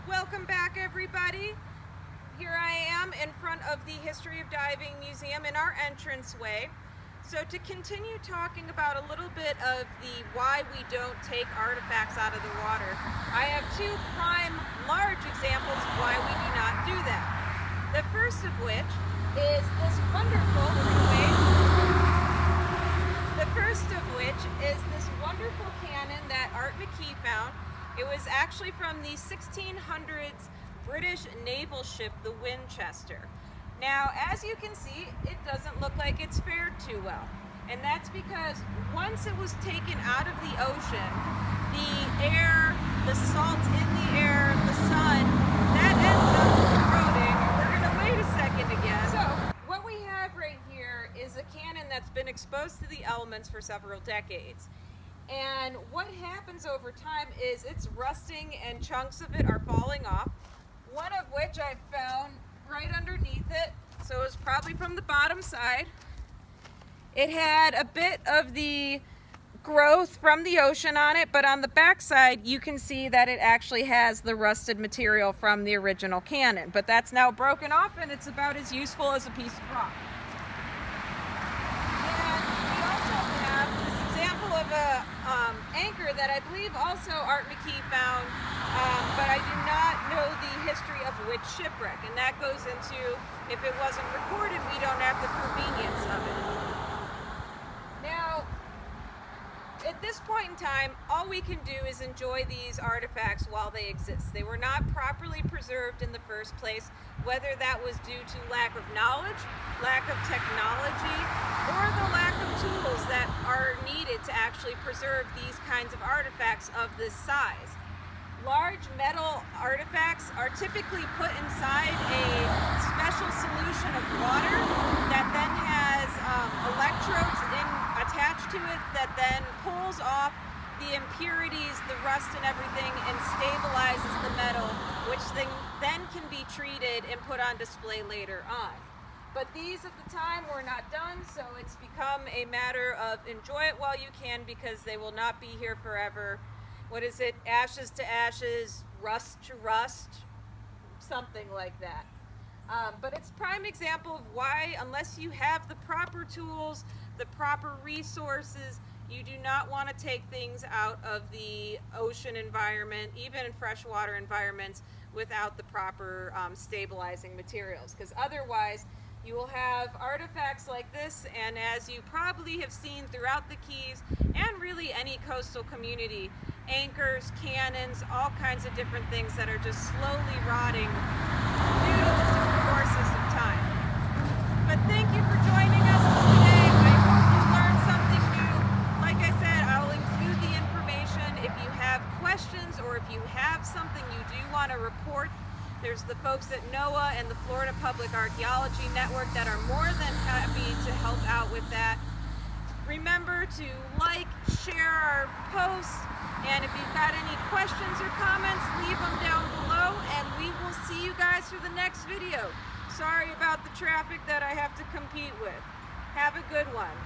Welcome back, everybody. Here I am in front of the History of Diving Museum in our entranceway. So to continue talking about a little bit of the why we don't take artifacts out of the water, I have two prime large examples of why we do not do that. The first of which is this wonderful cannon that Art McKee found. It was actually from the 1600s British naval ship, the Winchester. Now, as you can see, it doesn't look like it's fared too well. And that's because once it was taken out of the ocean, the air, the salt in the air, the sun, that ends up corroding. We're gonna wait a second again. So, what we have right here is a cannon that's been exposed to the elements for several decades. And what happens over time is it's rusting and chunks of it are falling off, one of which I found right underneath it, so it's probably from the bottom side. It had a bit of the growth from the ocean on it, but on the back side you can see that it actually has the rusted material from the original cannon, but that's now broken off and it's about as useful as a piece of rock. Of a anchor that I believe also Art McKee found, but I do not know the history of which shipwreck, and that goes into, if it wasn't recorded, we don't have the convenience of it. Now, at this point in time, all we can do is enjoy these artifacts while they exist. They were not properly preserved in the first place, whether that was due to lack of knowledge, lack of technology, or the lack of tools that are needed to actually preserve these kinds of artifacts of this size. Large metal artifacts are typically put inside a special solution of water that then has electrodes attached to it that then pulls off the impurities, the rust and everything, and stabilizes the metal, which then can be treated and put on display later on. But these at the time were not done, so it's become a matter of enjoy it while you can, because they will not be here forever. What is it? Ashes to ashes, rust to rust, something like that. But it's a prime example of why, unless you have the proper tools, the proper resources, you do not want to take things out of the ocean environment, even in freshwater environments, without the proper stabilizing materials, because otherwise you will have artifacts like this, and as you probably have seen throughout the Keys and really any coastal community, anchors, cannons, all kinds of different things that are just slowly rotting due to the courses of time. But thank you for joining us today. I hope you learned something new. Like I said, I'll include the information if you have questions or if you have something you do want to report. There's the folks at NOAA and the Florida Public Archaeology Network that are more than happy to help out with that. Remember to like, share our posts, and if you've got any questions or comments, leave them down below, and we will see you guys for the next video. Sorry about the traffic that I have to compete with. Have a good one.